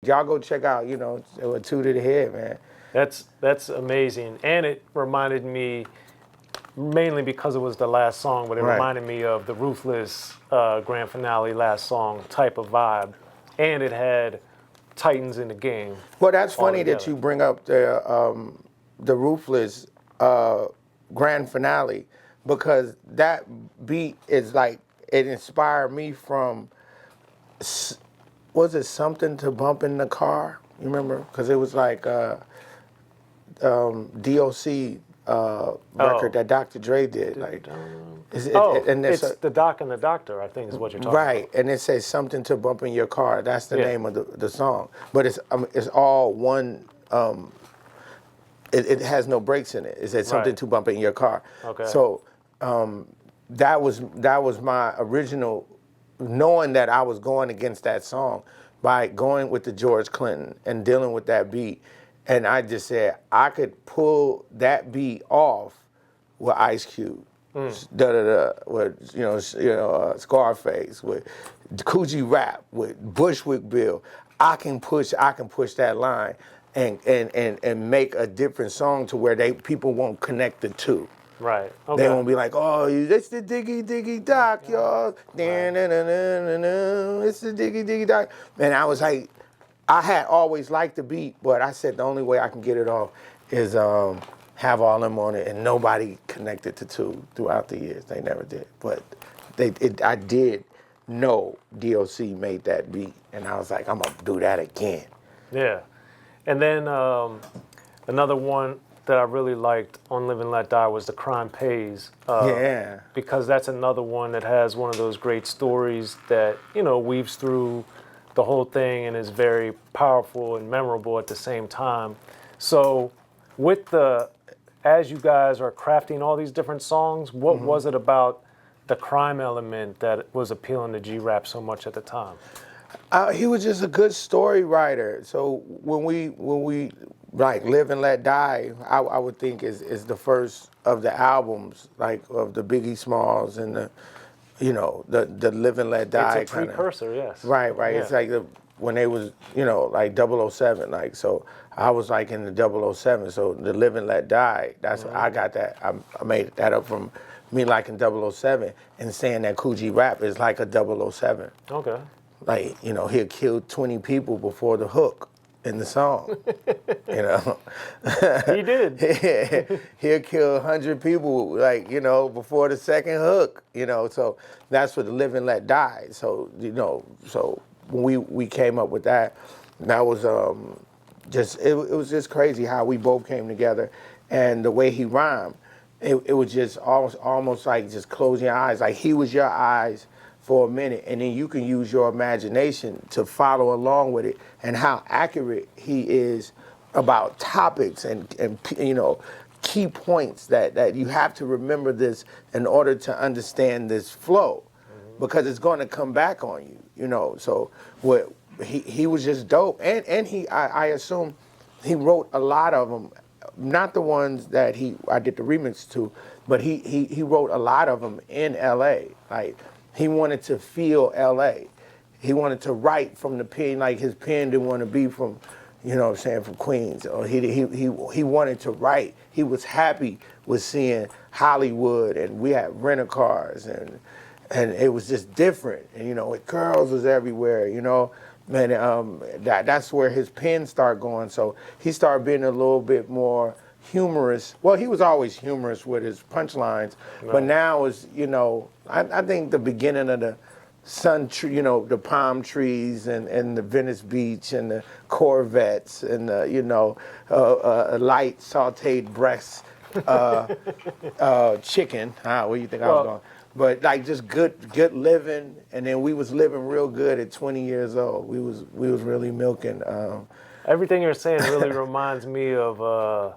Y'all go check out, you know, a two to the head, man. That's amazing. And it reminded me, mainly because it was the last song, but it reminded me of the Ruthless grand finale last song type of vibe. And it had Titans in the game. Well, that's funny that you bring up the Ruthless grand finale, because that beat is like, it inspired me from, was it Something to Bump in the Car? You remember? Because it was like D.O.C. record that Dr. Dre did. Like, it's The Doc and the Doctor, I think is what you're talking about. Right, and it says Something to Bump in Your Car. That's the name of the song. But it's all one, it has no breaks in it. It says Something to Bump in Your Car. Okay. So that was my original, knowing that I was going against that song by going with the George Clinton and dealing with that beat. And I just said I could pull that beat off with Ice Cube, with Scarface, with Coogee Rap, with Bushwick Bill. I can push that line and make a different song to where people won't connect the two. Right. Okay. They won't be like, oh, it's the Diggy Diggy Doc, y'all. It's the Diggy Diggy Doc. And I was like, I had always liked the beat, but I said the only way I can get it off is have all them on it, and nobody connected to two throughout the years. They never did. But I did know D.O.C. made that beat, and I was like, I'm going to do that again. Yeah. And then another one that I really liked on Live and Let Die was The Crime Pays. Because that's another one that has one of those great stories that, weaves through the whole thing and is very powerful and memorable at the same time. So as you guys are crafting all these different songs, what was it about the crime element that was appealing to G-Rap so much at the time? He was just a good story writer. So when we like Live and Let Die, I would think is the first of the albums, like of the Biggie Smalls and the Live and Let Die. It's a precursor, yes. Right. Yeah. It's like when they was, like 007, like, so I was like in the 007, so the Live and Let Die, that's I got that. I made that up from me liking 007 and saying that Coogee Rap is like a 007. Okay. Like, he'll kill 20 people before the hook in the song, He did. He'll kill 100 people, like, before the second hook, so that's what the Live and Let Die. So, so when we came up with that, that was it was just crazy how we both came together, and the way he rhymed, it was just almost like just close your eyes, like he was your eyes for a minute, and then you can use your imagination to follow along with it, and how accurate he is about topics and key points that you have to remember this in order to understand this flow, because it's going to come back on you, so what he was just dope, and I assume he wrote a lot of them, not the ones that I did the remix to, but he wrote a lot of them in L.A. Like, he wanted to feel L.A. He wanted to write from the pen, like his pen didn't want to be from, from Queens. Or he wanted to write. He was happy with seeing Hollywood, and we had rent-a-cars, and it was just different. And girls was everywhere. Man, that's where his pen started going. So he started being a little bit more humorous. Well, he was always humorous with his punchlines, but now is, I think the beginning of the the palm trees and the Venice Beach and the Corvettes and the, light sauteed breast chicken. Where do you think I was going? But like just good living, and then we was living real good at 20 years old. We was really milking. Everything you're saying really reminds me of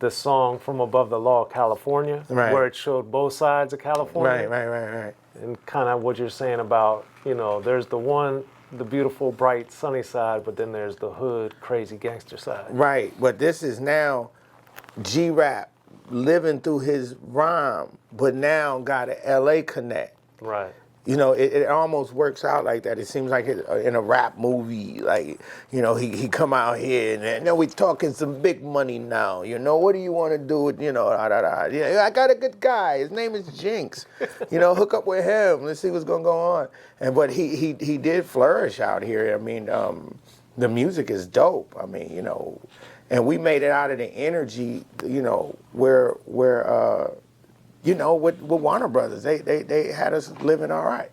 the song From Above the Law, California, where it showed both sides of California. Right. And kind of what you're saying about, there's the beautiful, bright, sunny side, but then there's the hood, crazy gangster side. Right, but this is now G-Rap living through his rhyme, but now got an L.A. connect. Right. you know, it almost works out like that. It seems like in a rap movie, like, you know, he come out here and then we talking some big money now. You know, what do you want to do with, you know, Yeah, I got a good guy. His name is Jinx. You know, hook up with him. Let's see what's gonna go on. But he did flourish out here. I mean, the music is dope. I mean, you know, and we made it out of the energy, you know, where you know, with Warner Brothers, they had us living all right.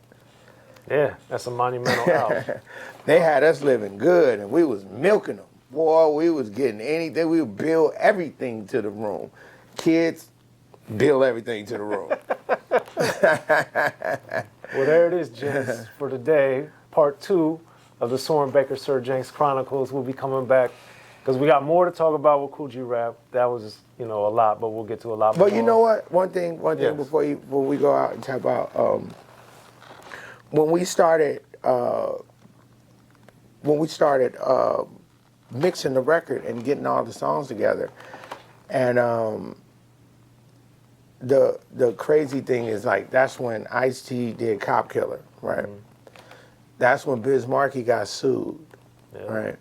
Yeah, that's a monumental album. They had us living good, and we was milking them. Boy, we was getting anything. We would build everything to the room. Kids, build everything to the room. Well, there it is, Jinx, for today. Part 2 of the Soren Baker Sir Jinx Chronicles. We'll be coming back because we got more to talk about with Kool Rap. That was, you know, a lot, but we'll get to a lot more. But you know what? One thing Yes. before we go out and talk about when we started mixing the record and getting all the songs together, and the crazy thing is, like, that's when Ice-T did Cop Killer, right? Mm-hmm. That's when Biz Markie got sued, right?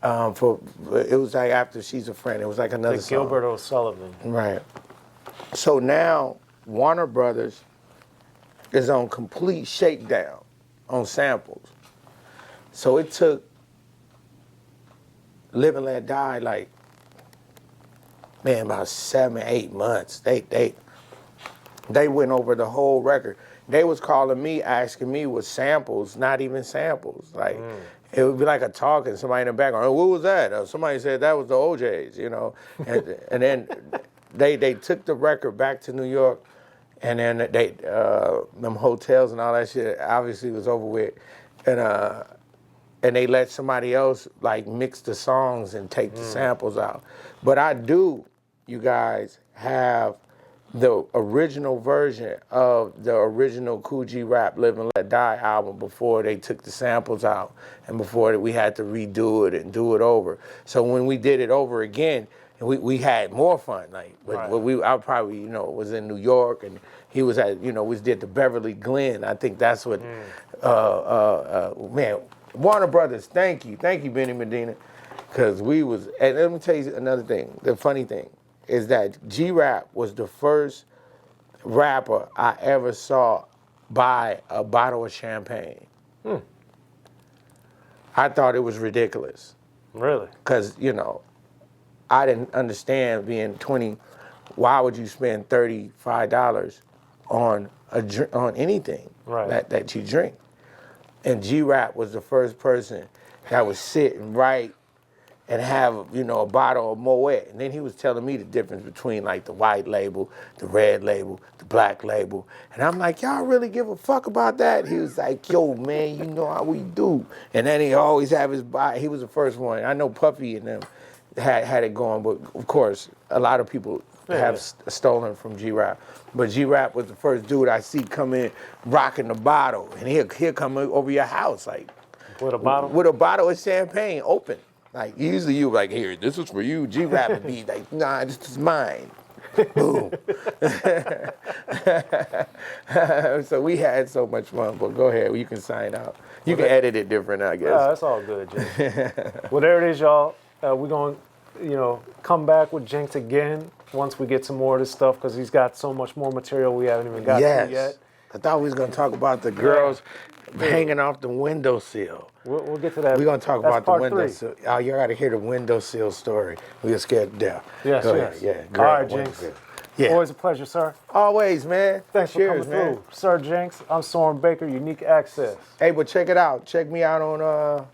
For it was like after She's a Friend. It was like another song. Gilbert O'Sullivan. Right. So now Warner Brothers is on complete shakedown on samples. So it took Live and Let Die like, man, about 7, 8 months. They went over the whole record. They was calling me, asking me with samples, not even samples. Like, it would be like a talking, somebody in the background, oh, what was that? Somebody said that was the OJs, you know. And then they took the record back to New York, and then them hotels and all that shit obviously was over with. And they let somebody else like mix the songs and take the samples out. But I do, you guys, have the original version of the original Kool Rap Live and Let Die album before they took the samples out and before we had to redo it and do it over. So when we did it over again, we had more fun. Like, I probably, you know, was in New York and he was at, you know, we did the Beverly Glen. I think that's what, man, Warner Brothers, thank you, Benny Medina, because we was, and let me tell you another thing, the funny thing is that G-Rap was the first rapper I ever saw buy a bottle of champagne. I thought it was ridiculous. Really? Because, you know, I didn't understand being 20, why would you spend $35 on anything that you drink? And G-Rap was the first person that would sit and write and have, you know, a bottle of Moet. And then he was telling me the difference between like the white label, the red label, the black label. And I'm like, y'all really give a fuck about that? He was like, yo, man, you know how we do. And then he always have his bottle. He was the first one. I know Puffy and them had it going, but of course, a lot of people have stolen from G-Rap. But G-Rap was the first dude I see come in rocking the bottle. And he'll come over your house, like. With a bottle? With a bottle of champagne, open. Like, usually you like, here, this is for you. G-Rap would be like, nah, this is mine. Boom. So we had so much fun, but go ahead, you can sign out. You can edit it different, I guess. That's all good, Jinx. Well, there it is, y'all. We're going to, you know, come back with Jinx again once we get some more of this stuff, because he's got so much more material we haven't even got to yet. I thought we was going to talk about the girls hanging off the windowsill. We'll get to that. We're going to talk about the windowsill. Oh, you got to hear the windowsill story. We get scared to death. Yes, yes. Yeah, all right, Jinx. Yeah. Always a pleasure, sir. Always, man. Thanks for coming through. Sir Jinx, I'm Soren Baker, Unique Access. Hey, but check it out. Check me out on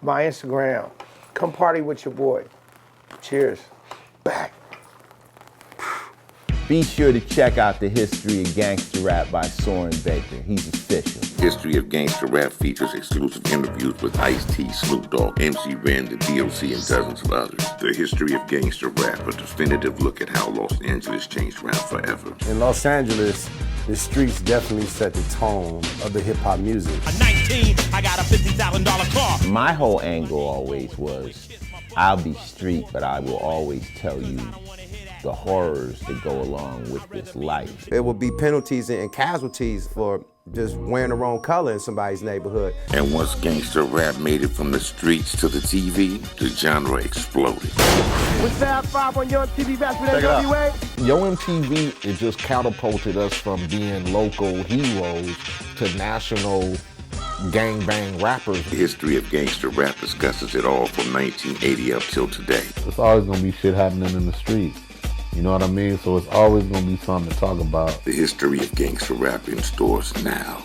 my Instagram. Come party with your boy. Cheers. Back. Be sure to check out the History of Gangster Rap by Soren Baker. He's official. History of Gangster Rap features exclusive interviews with Ice-T, Snoop Dogg, MC Ren, the D.O.C, and dozens of others. The History of Gangster Rap, a definitive look at how Los Angeles changed rap forever. In Los Angeles, the streets definitely set the tone of the hip-hop music. At 19, I got a $50,000 car. My whole angle always was, I'll be street, but I will always tell you the horrors that go along with this life. It will be penalties and casualties for just wearing the wrong color in somebody's neighborhood. And once gangster rap made it from the streets to the TV, the genre exploded. What's that 5 on your MTV back with NWA? Yo MTV, it just catapulted us from being local heroes to national gangbang rappers. The history of gangster rap discusses it all from 1980 up till today. It's always gonna be shit happening in the streets. You know what I mean? So it's always gonna be something to talk about. The history of gangster rap in stores now.